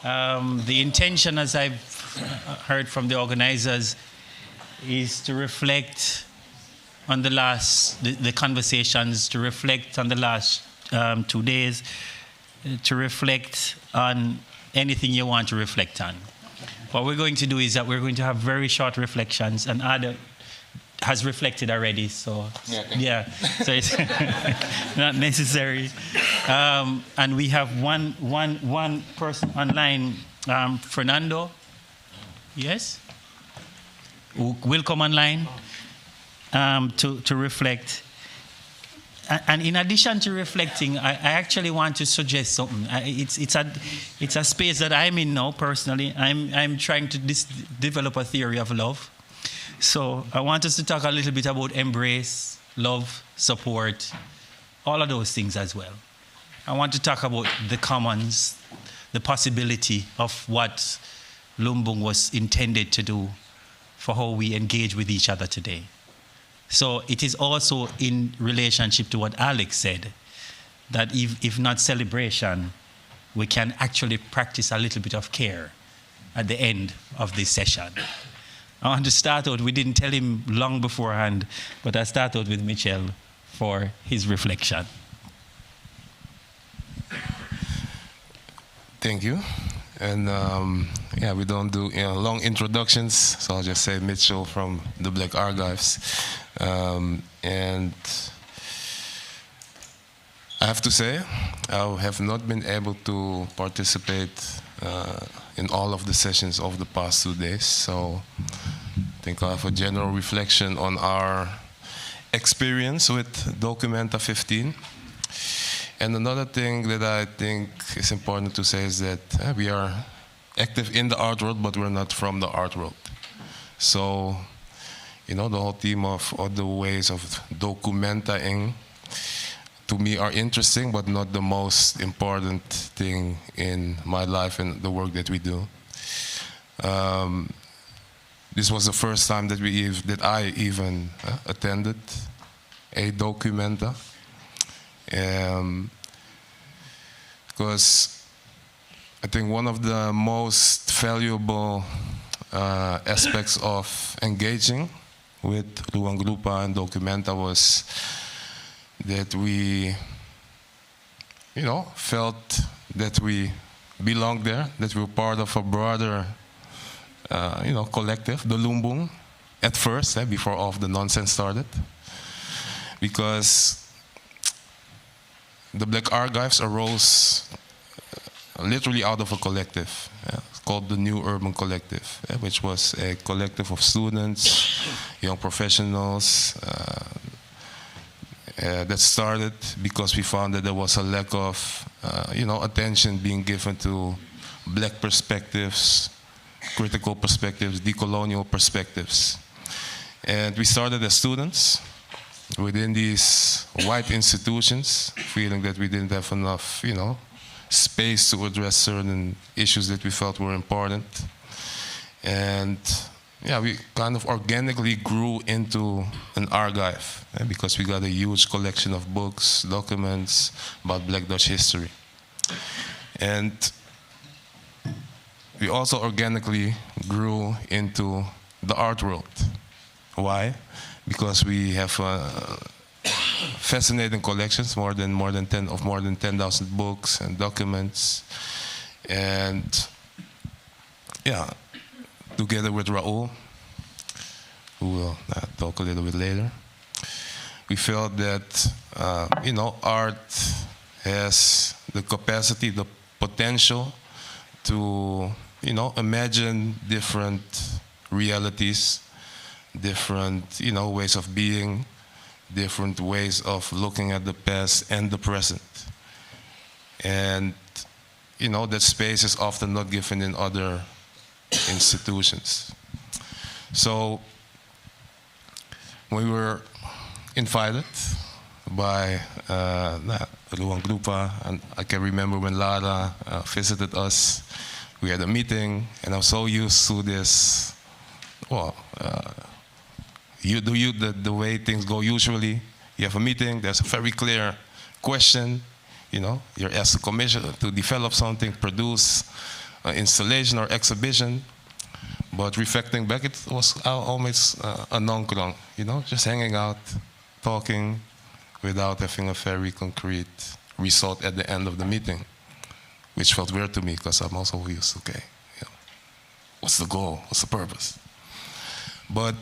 The intention, as I've heard from the organizers, is to reflect on the conversations, to reflect on the last 2 days, to reflect on anything you want to reflect on. What we're going to do is that we're going to have very short reflections, and Ade has reflected already, so so it's not necessary. And we have one person online, Fernando, yes, who will come online to reflect. And in addition to reflecting, I actually want to suggest something. It's a space that I'm in now personally. I'm trying to develop a theory of love. So I want us to talk a little bit about embrace, love, support, all of those things as well. I want to talk about the commons, the possibility of what Lumbung was intended to do for how we engage with each other today. So it is also in relationship to what Alex said, that if not celebration, we can actually practice a little bit of care at the end of this session. I want to start out, we didn't tell him long beforehand, but I start out with Michel for his reflection. Thank you. And we don't do long introductions, so I'll just say Mitchell from the Black Archives. And I have to say, I have not been able to participate in all of the sessions of the past 2 days, so I think I'll have a general reflection on our experience with Documenta 15. And another thing that I think is important to say is that we are active in the art world, but we're not from the art world. So, the whole theme of other ways of documenta-ing, to me, are interesting, but not the most important thing in my life and the work that we do. This was the first time that I even attended a documenta. Because I think one of the most valuable aspects of engaging with ruangrupa and documenta was that we, felt that we belonged there, that we were part of a broader, collective, the Lumbung, at first, before all of the nonsense started. Because the Black Archives arose literally out of a collective called the New Urban Collective, which was a collective of students, young professionals, that started because we found that there was a lack of, attention being given to Black perspectives, critical perspectives, decolonial perspectives. And we started as students within these white institutions, feeling that we didn't have enough, space to address certain issues that we felt were important. And we kind of organically grew into an archive because we got a huge collection of books, documents about Black Dutch history. And we also organically grew into the art world. Why? Because we have fascinating collections, more than 10,000 books and documents, and together with Raul, who will talk a little bit later, we felt that art has the capacity, the potential to imagine different realities, different ways of being, different ways of looking at the past and the present. And that space is often not given in other institutions. So we were invited by ruangrupa, and I can remember when Lara visited us, we had a meeting, and I'm so used to this, the way things go usually. You have a meeting, there's a very clear question, you're asked to commission, to develop something, produce installation or exhibition. But reflecting back, it was almost a nongkrong, you know, just hanging out, talking, without having a very concrete result at the end of the meeting, which felt weird to me because I'm also used, okay, you know, what's the goal, what's the purpose? But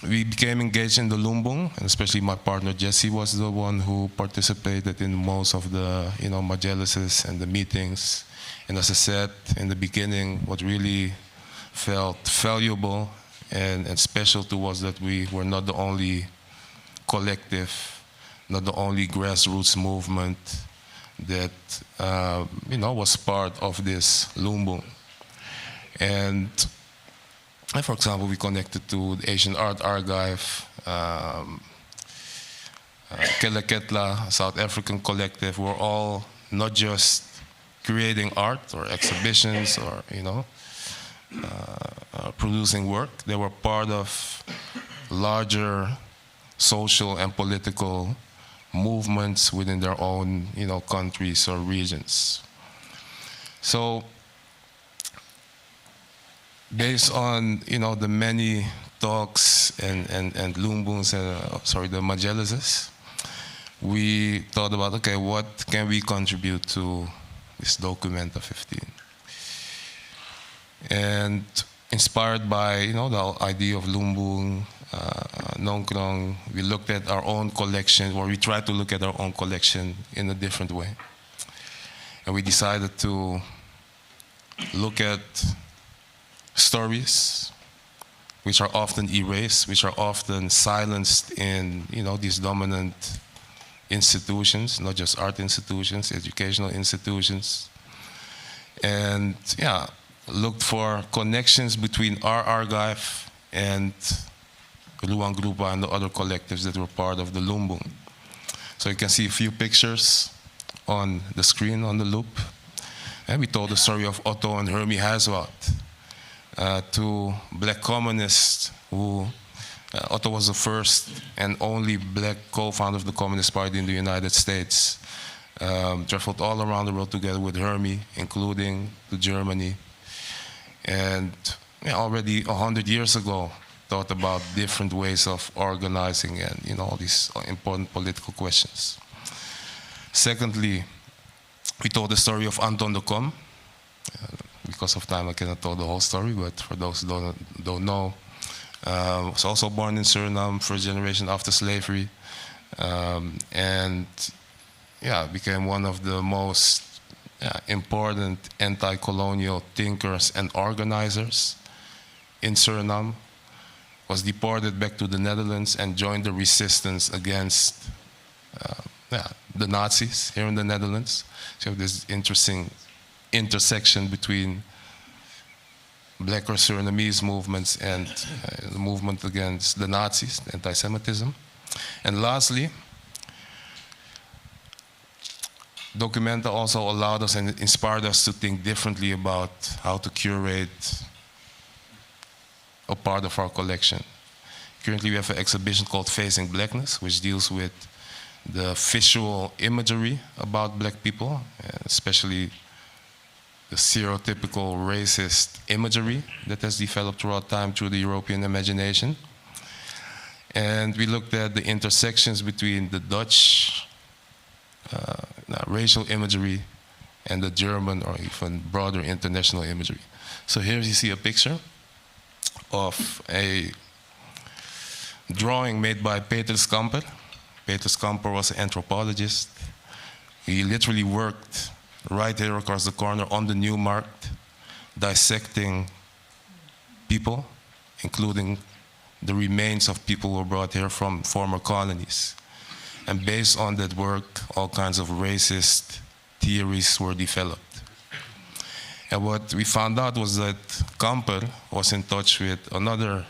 we became engaged in the Lumbung, and especially my partner Jesse was the one who participated in most of the, you know, Magellanses and the meetings. And as I said in the beginning, what really felt valuable and special to us that we were not the only collective, not the only grassroots movement that you know, was part of this Lumbung. And for example, we connected to the Asian Art Archive, Keleketla, South African collective. We're all not just creating art or exhibitions or, you know, producing work. They were part of larger social and political movements within their own, you know, countries or regions. So, based on, you know, the many talks and Lumbungs, the Magellanses, we thought about, okay, what can we contribute to this Documenta 15? And inspired by, you know, the idea of Lumbung, nongkrong, we looked at our own collection, or we tried to look at our own collection in a different way. And we decided to look at stories which are often erased, which are often silenced in, you know, these dominant institutions, not just art institutions, educational institutions. And yeah, looked for connections between our archive and Ruangrupa and the other collectives that were part of the Lumbung. So you can see a few pictures on the screen on the loop. And we told the story of Otto and Hermie Haswat, two black communists who, Otto was the first and only black co-founder of the Communist Party in the United States. Traveled all around the world together with Hermie, including to Germany. And yeah, already 100 years ago, thought about different ways of organizing and, you know, all these important political questions. Secondly, we told the story of Anton de Kom. Because of time, I cannot tell the whole story, but for those who don't know, was also born in Suriname, first generation after slavery, and yeah, became one of the most important anti-colonial thinkers and organizers in Suriname. Was deported back to the Netherlands and joined the resistance against the Nazis here in the Netherlands. So this interesting intersection between black or Surinamese movements and the movement against the Nazis, anti-Semitism. And lastly, Documenta also allowed us and inspired us to think differently about how to curate a part of our collection. Currently we have an exhibition called Facing Blackness, which deals with the visual imagery about black people, especially the stereotypical racist imagery that has developed throughout time through the European imagination. And we looked at the intersections between the Dutch racial imagery and the German or even broader international imagery. So here you see a picture of a drawing made by Peter Skamper. Peter Skamper was an anthropologist. He literally worked right here across the corner on the Newmarkt, dissecting people, including the remains of people who were brought here from former colonies. And based on that work, all kinds of racist theories were developed. And what we found out was that Kamper was in touch with another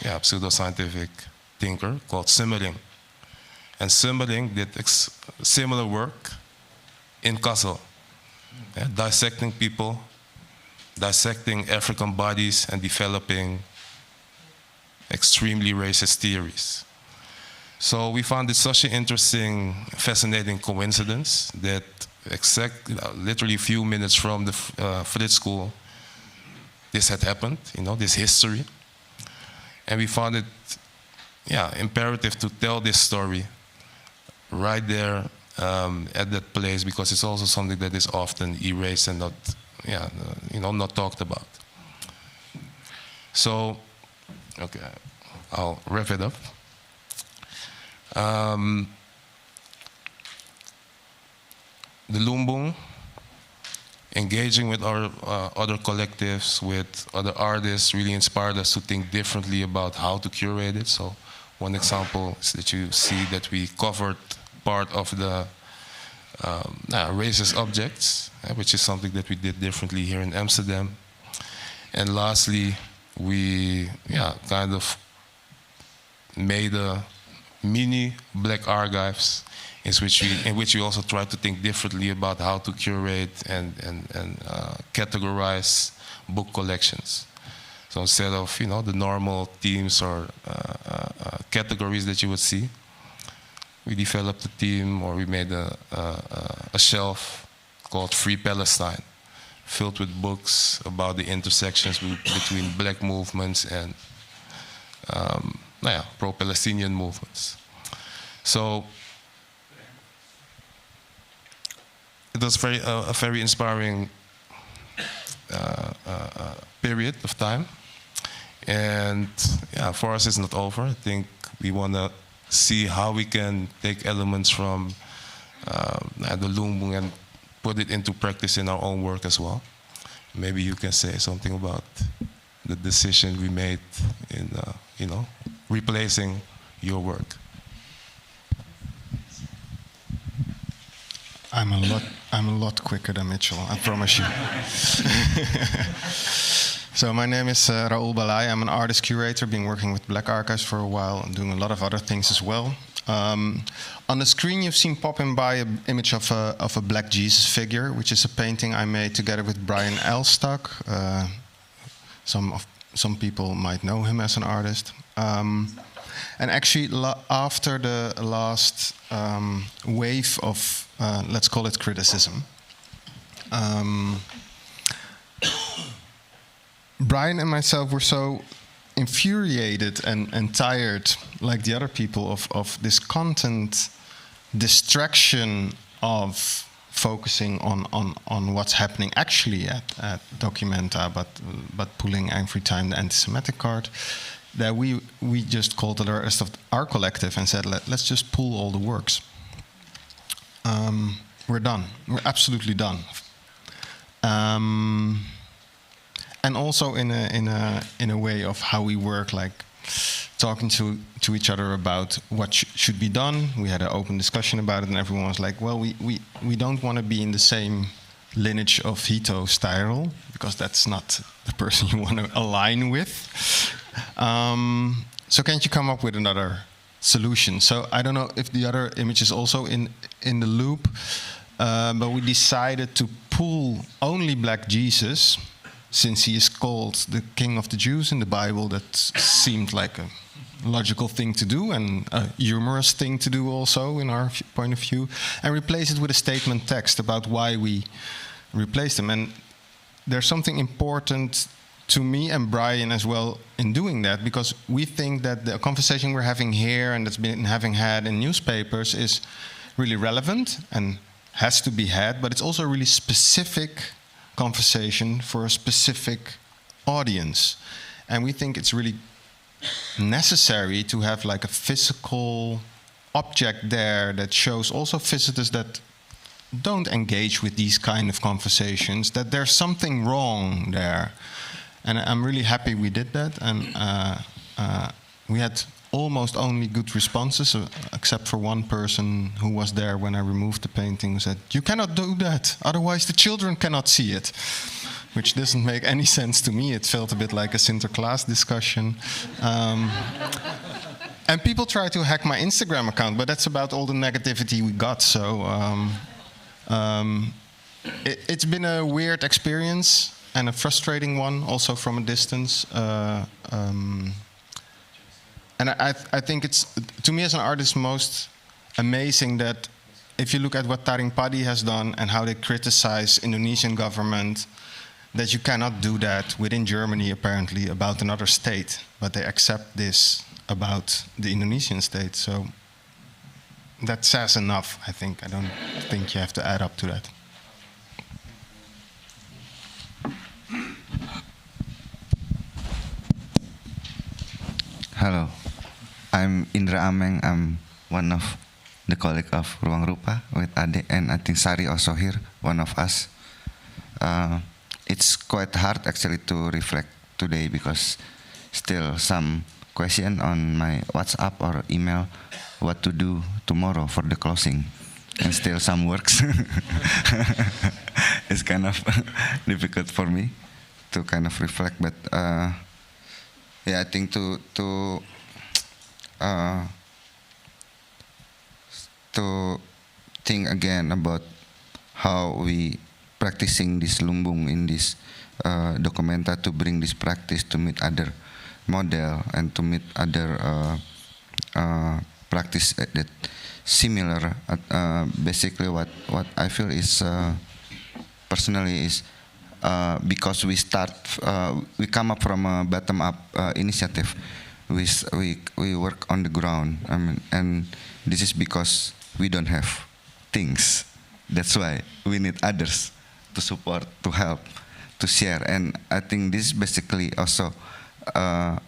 pseudoscientific thinker called Simmering. And Simmering did similar work in Kassel, dissecting people, dissecting African bodies, and developing extremely racist theories. So we found it such an interesting, fascinating coincidence that literally a few minutes from the Frit School, this had happened, this history. And we found it, imperative to tell this story right there at that place, because it's also something that is often erased and not, not talked about. So, okay, I'll wrap it up. The Lumbung, engaging with our other collectives, with other artists, really inspired us to think differently about how to curate it. So one example is that you see that we covered part of the racist objects, which is something that we did differently here in Amsterdam. And lastly, we kind of made a mini black archives in which we also try to think differently about how to curate and categorize book collections. So instead of the normal themes or categories that you would see, we developed a theme, or we made a shelf called Free Palestine, filled with books about the intersections between black movements and pro-Palestinian movements. So it was a very inspiring period of time. And for us it's not over. I think we want to see how we can take elements from the Lumbung and put it into practice in our own work as well. Maybe you can say something about the decision we made in replacing your work. I'm a lot quicker than Mitchell, I promise you. So my name is Raul Balai. I'm an artist curator, been working with Black Archives for a while and doing a lot of other things as well. On the screen you've seen popping by an image of a Black Jesus figure, which is a painting I made together with Brian Elstock. Some people might know him as an artist. And actually, after the last wave of, let's call it criticism, Brian and myself were so infuriated and tired, like the other people, of this content distraction of focusing on what's happening actually at Documenta, but pulling every time the anti-Semitic card, that we just called the rest of our collective and said, let's just pull all the works. We're done. We're absolutely done. And also in a way of how we work, like talking to each other about what should be done. We had an open discussion about it, and everyone was like, well, we don't want to be in the same lineage of Hito Styrel, because that's not the person you want to align with. So can't you come up with another solution? So I don't know if the other image is also in the loop, but we decided to pull only Black Jesus, since he is called the King of the Jews in the Bible. That seemed like a logical thing to do, and a humorous thing to do also in our point of view, and replace it with a statement text about why we replaced them. And there's something important to me and Brian as well in doing that, because we think that the conversation we're having here and that's been had in newspapers is really relevant and has to be had, but it's also a really specific conversation for a specific audience. And we think it's really necessary to have like a physical object there that shows also visitors that don't engage with these kind of conversations, that there's something wrong there. And I'm really happy we did that. And we had almost only good responses, except for one person who was there when I removed the painting, who said, "You cannot do that, otherwise the children cannot see it." Which doesn't make any sense to me. It felt a bit like a Sinterklaas discussion. And people try to hack my Instagram account, but that's about all the negativity we got. So it's been a weird experience and a frustrating one, also from a distance. And I think it's, to me as an artist, most amazing that if you look at what Taring Padi has done and how they criticize Indonesian government, that you cannot do that within Germany, apparently, about another state, but they accept this about the Indonesian state. So that says enough, I think. I don't think you have to add up to that. Hello, I'm Indra Ameng. I'm one of the colleague of Ruangrupa with Ade, and I think Sari also here, one of us. It's quite hard actually to reflect today because still some question on my WhatsApp or email what to do tomorrow for the closing, and still some works. It's kind of difficult for me to kind of reflect, but yeah, I think to think again about how we practicing this lumbung in this documenta to bring this practice to meet other model and to meet other practice that similar. Basically, what I feel is personally is because we come up from a bottom-up initiative. We work on the ground. I mean, and this is because we don't have things. That's why we need others to support, to help, to share. And I think this is basically also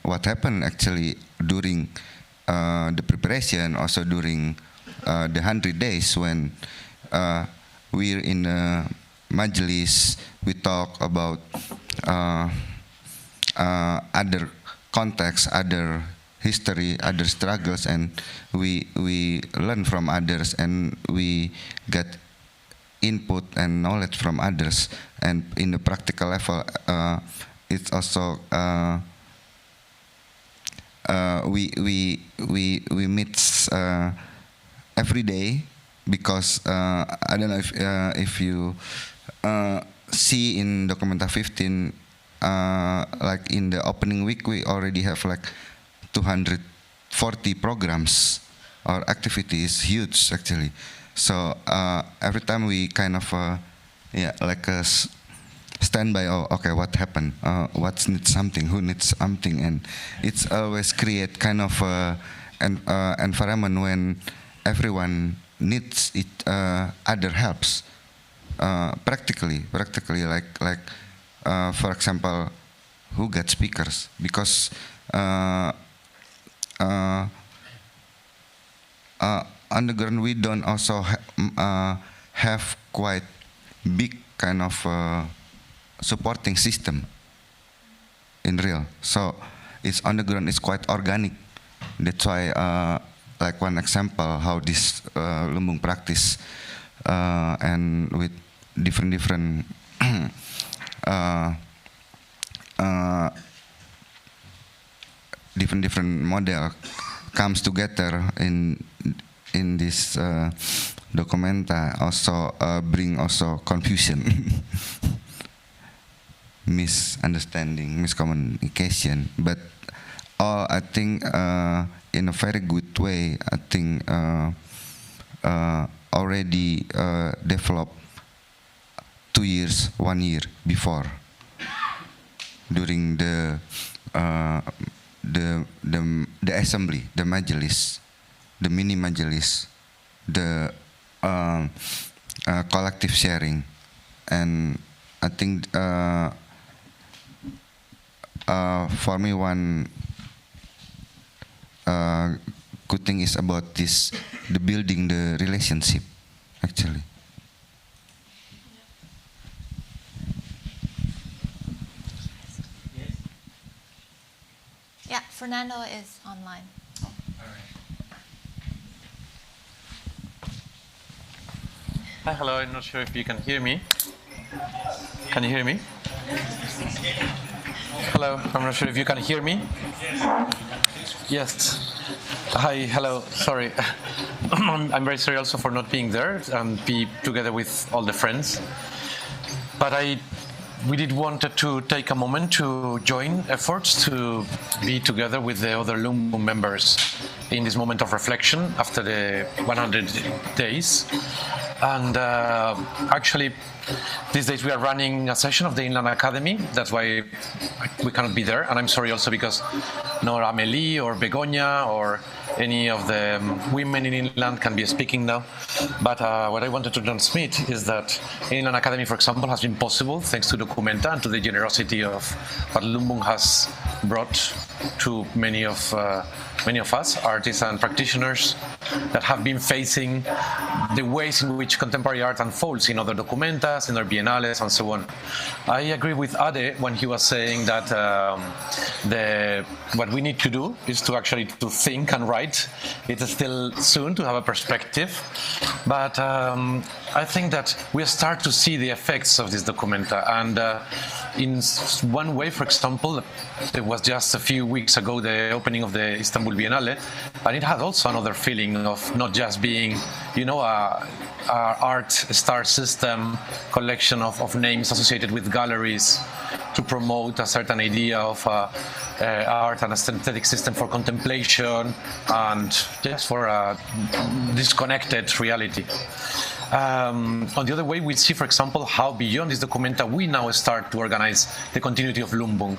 what happened actually during the preparation, also during the 100 days when we're in a majlis, we talk about other context, other history, other struggles, and we learn from others, and we get input and knowledge from others. And in the practical level, it's also we meet every day because I don't know if you see in Documenta 15, like in the opening week, we already have like 240 programs or activities, huge actually. So every time we kind of stand by, oh, okay, what happened? What needs something? Who needs something? And it's always create kind of an environment when everyone needs it, other helps. Practically, like for example, who got speakers? Because underground we don't also have quite big kind of supporting system in real. So it's underground is quite organic. That's why like one example how this lumbung practice and with different different model comes together in this documenta also bring also confusion, misunderstanding, miscommunication, but all I think in a very good way. I think already developed 2 years, 1 year before during the assembly, the majelis, the mini majelis, the collective sharing, and I think for me one good thing is about this, the building the relationship actually. Yeah, Fernando is online. Hi, hello. I'm not sure if you can hear me. Can you hear me? Hello. I'm not sure if you can hear me. Yes. Hi. Hello. Sorry. I'm very sorry also for not being there and be together with all the friends. But I we did wanted to take a moment to join efforts to be together with the other Lumbung members in this moment of reflection after the 100 days. And actually, these days we are running a session of the Inland Academy. That's why we cannot be there. And I'm sorry also because nor Amélie or Begoña or any of the women in Inland can be speaking now. But what I wanted to transmit is that Inland Academy, for example, has been possible thanks to Documenta and to the generosity of what Lumbung has brought to many of us, artists and practitioners that have been facing the ways in which contemporary art unfolds in other documentas, in other biennales, and so on. I agree with Ade when he was saying that what we need to do is to actually to think and write. It is still soon to have a perspective, but I think that we start to see the effects of this documenta. And in one way, for example, it was just a few weeks ago the opening of the Istanbul Biennale, and it had also another feeling of not just being, a art star system collection of names associated with galleries to promote a certain idea of art and aesthetic system for contemplation and just for a disconnected reality. On the other way, we see, for example, how beyond this documenta we now start to organize the continuity of Lumbung.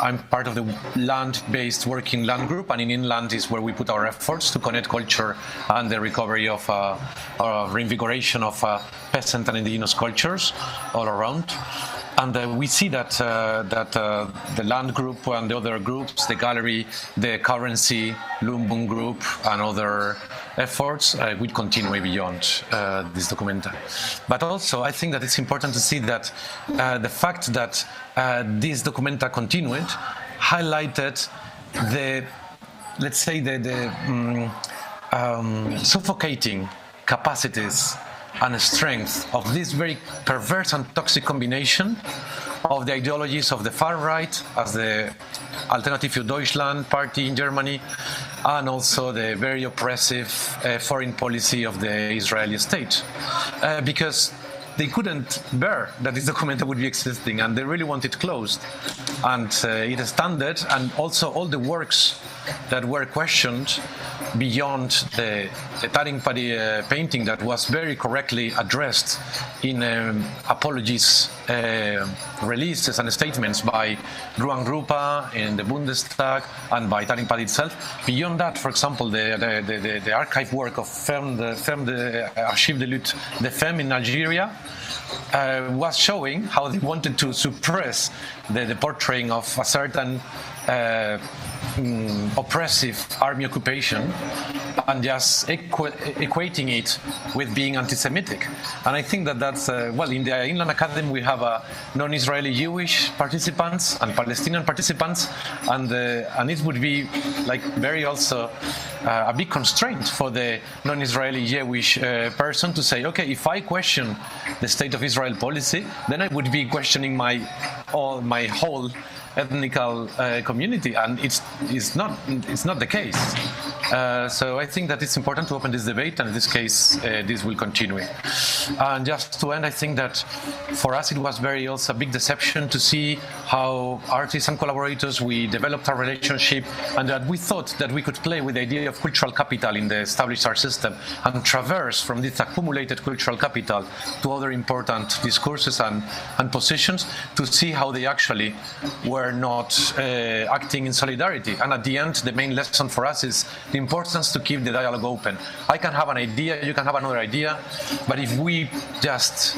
I'm part of the land-based working land group, and in Inland is where we put our efforts to connect culture and the recovery of reinvigoration of peasant and indigenous cultures all around. And we see that the land group and the other groups, the gallery, the currency, Lumbung group, and other efforts will continue beyond this documenta. But also, I think that it's important to see that the fact that this documenta continued highlighted the, let's say, the suffocating capacities and strength of this very perverse and toxic combination of the ideologies of the far right, as the Alternative für Deutschland party in Germany, and also the very oppressive foreign policy of the Israeli state. Because they couldn't bear that this documenta would be existing, and they really want it closed. And it standard, and also all the works that were questioned beyond the Taring Padi painting that was very correctly addressed in apologies, releases and statements by Ruangrupa in the Bundestag and by Taring Padi itself. Beyond that, for example, the archive work of the Archive de Lutte de Femmes in Algeria was showing how they wanted to suppress the portraying of a certain oppressive army occupation and just equating it with being anti-Semitic. And I think that that's, in the Inland Academy we have non-Israeli Jewish participants and Palestinian participants, and it would be like very also a big constraint for the non-Israeli Jewish person to say, okay, if I question the State of Israel policy, then I would be questioning my whole ethnical community, and it's not the case. So I think that it's important to open this debate, and in this case, this will continue. And just to end, I think that for us it was very also a big deception to see how artists and collaborators, we developed our relationship, and that we thought that we could play with the idea of cultural capital in the established art system and traverse from this accumulated cultural capital to other important discourses and positions to see how they actually were not acting in solidarity. And at the end, the main lesson for us is the importance to keep the dialogue open. I can have an idea, you can have another idea, but if we just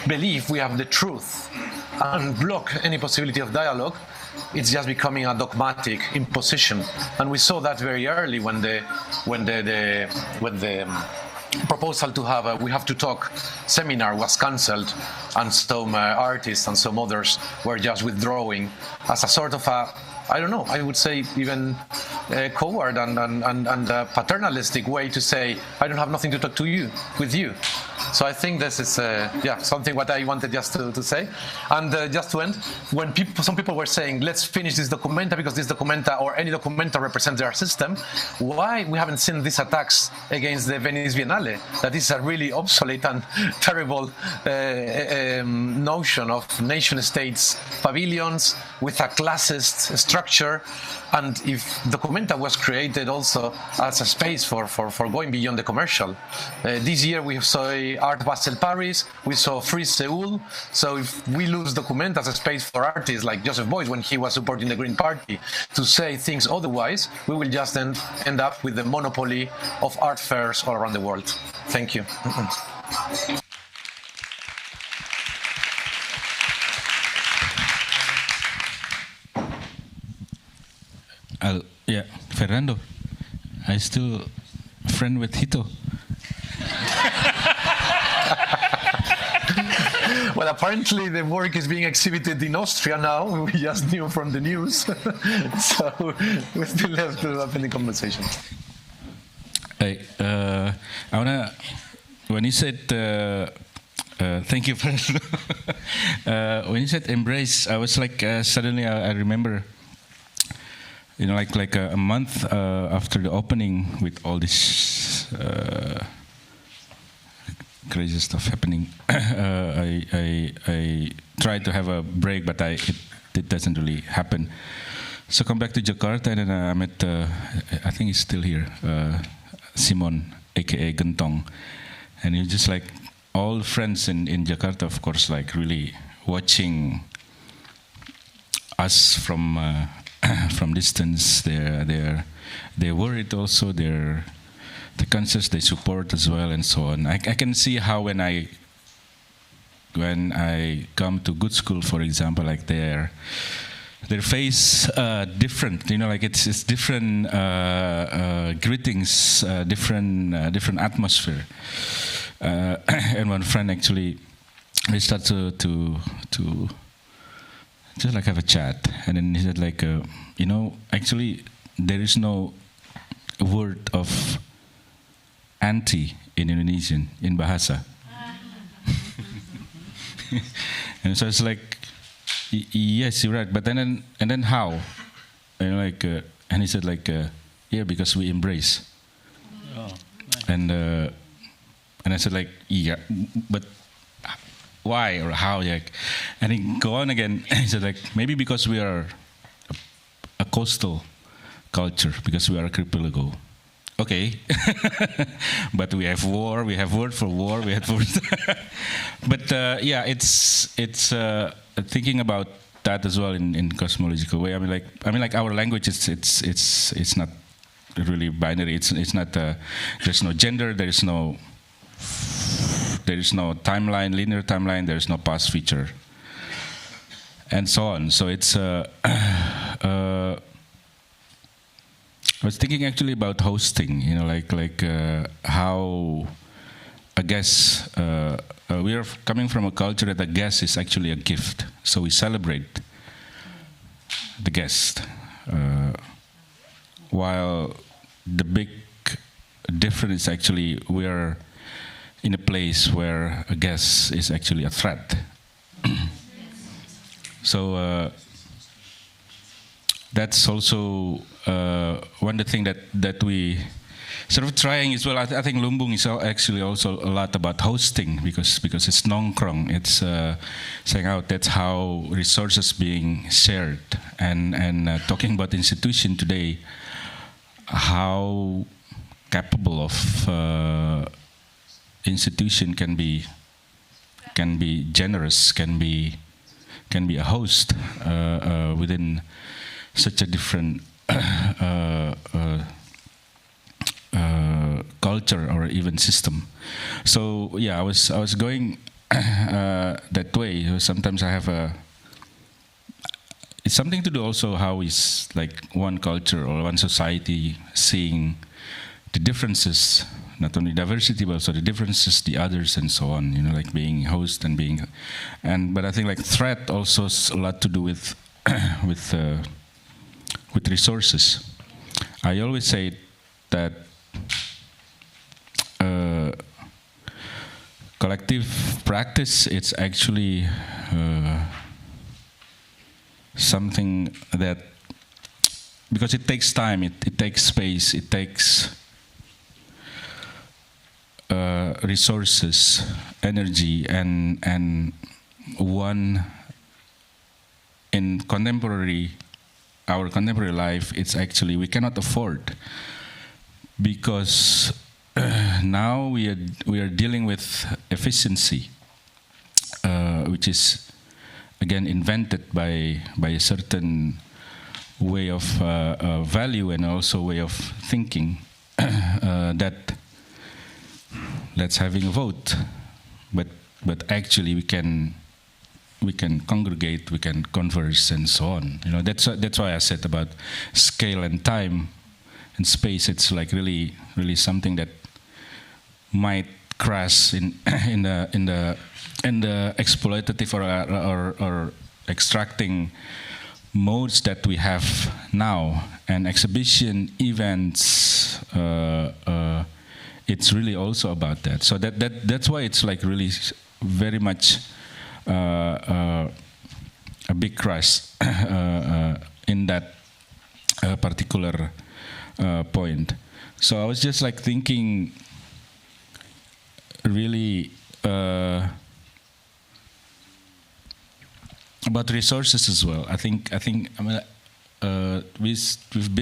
believe we have the truth and block any possibility of dialogue, it's just becoming a dogmatic imposition. And we saw that very early when the proposal to have We Have to Talk seminar was cancelled, and some artists and some others were just withdrawing as a sort of I would say even coward and paternalistic way to say, I don't have nothing to talk with you. So I think this is something what I wanted just to say. And just to end, when some people were saying, let's finish this documenta because this documenta or any documenta represents their system, why we haven't seen these attacks against the Venice Biennale? That is a really obsolete and terrible notion of nation states pavilions with a classist structure. And if documenta was created also as a space for going beyond the commercial. This year we saw Art Basel Paris, we saw Free Seoul. So if we lose documenta as a space for artists like Joseph Beuys when he was supporting the Green Party to say things otherwise, we will just end up with the monopoly of art fairs all around the world. Thank you. Yeah, Fernando, I still friend with Hito. Well, apparently the work is being exhibited in Austria now. We just knew from the news. So we still have to have any conversation. Hey, I wanna, when you said, thank you, Fernando. When you said embrace, I was like, suddenly I remember, you know, like a month after the opening, with all this crazy stuff happening, I tried to have a break, but it doesn't really happen. So come back to Jakarta, and then I met, I think he's still here, Simon, aka Gentong, and he's just like all friends in Jakarta, of course, like really watching us from distance. They're worried also. The concerts they support as well, and so on. I can see how when I come to good school, for example, like their face different. You know, like it's different greetings, different atmosphere. And one friend actually, we start to just like have a chat, and then he said like, you know, actually there is no word of anti in Indonesian, in Bahasa. And so it's like, yes, you're right, but then how? And like, and he said like, yeah, because we embrace. Oh, nice. And I said like, yeah, but why or how? Like, and he go on again. He said like, maybe because we are a coastal culture, because we are archipelago. Okay, but we have war. We have word for war. We have word. But yeah, it's thinking about that as well in cosmological way. I mean like our language it's not really binary. It's not. There's no gender. There is no timeline, linear timeline. There is no past feature, and so on. So it's. I was thinking actually about hosting, you know, like how a guest, we are coming from a culture that a guest is actually a gift. So we celebrate the guest. While the big difference is actually we are in a place where a guest is actually a threat. So that's also one of the things that we sort of trying as well. I think Lumbung is actually also a lot about hosting because it's nongkrong. It's saying out that's how resources being shared and talking about institution today, how capable of institution can be generous, can be a host within such a different culture or even system. So yeah, I was going that way. Sometimes I have it's something to do also how is like one culture or one society seeing the differences, not only diversity but also the differences, the others, and so on. You know, like being host and being, but I think like threat also has a lot to do with with resources. I always say that collective practice, it's actually something that, because it takes time, it takes space, it takes resources, energy, and one in our contemporary life, it's actually we cannot afford, because now we are dealing with efficiency, which is again invented by a certain way of value and also way of thinking that let's having a vote, but actually we can congregate, we can converse, and so on. You know, that's why I said about scale and time and space. It's like really something that might crash in the exploitative or extracting modes that we have now. And exhibition events, it's really also about that. So that's why it's like really very much a big crash in that particular point. So I was just like thinking really about resources as well. I think I mean, we've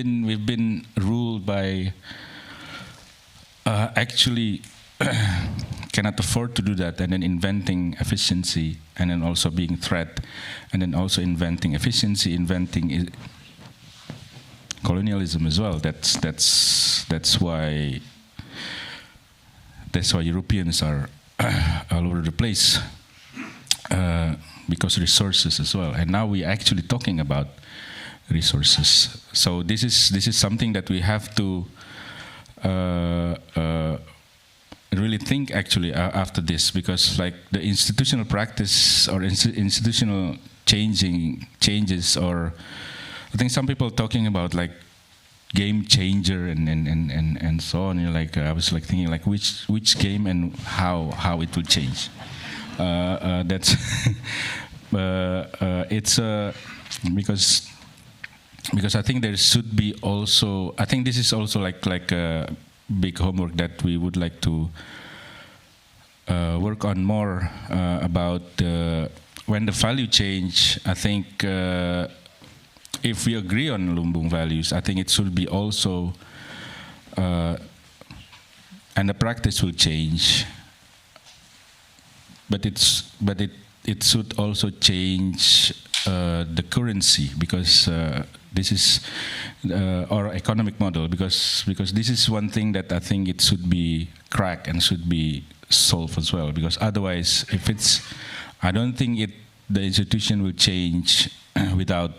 been ruled by actually cannot afford to do that, and then inventing efficiency, and then also being threat, and then also inventing efficiency, inventing colonialism as well. That's why Europeans are all over the place, because resources as well. And now we're actually talking about resources. So this is something that we have to really think actually after this, because like the institutional practice or institutional changes, or I think some people are talking about like game changer and so on. You know, like I was like thinking like which game and how it will change. That's it's because I think there should be also, I think this is also like a big homework that we would like to work on more about when the value change. I think if we agree on Lumbung values, I think it should be also and the practice will change, but it should also change the currency, because this is our economic model, because this is one thing that I think it should be cracked and should be solved as well, because otherwise if it's, I don't think the institution will change without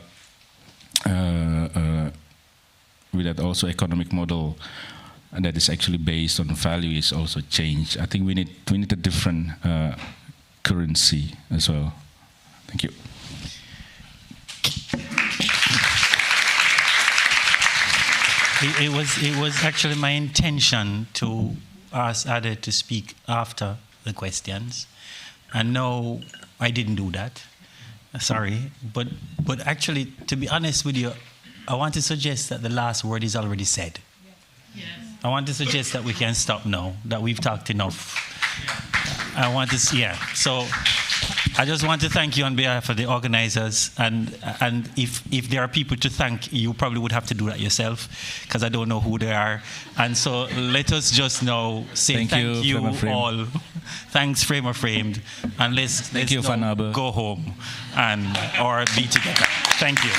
also economic model that is actually based on value is also changed. I think we need a different currency as well. Thank you. It was actually my intention to ask Ade to speak after the questions, and no, I didn't do that. Sorry, but actually, to be honest with you, I want to suggest that the last word is already said. Yes. I want to suggest that we can stop now, that we've talked enough. I want to, yeah. So I just want to thank you on behalf of the organizers, and if there are people to thank, you probably would have to do that yourself, because I don't know who they are. And so let us just now say thank you all. Thanks, Frame or Framed, and let's go home and or be together. Thank you.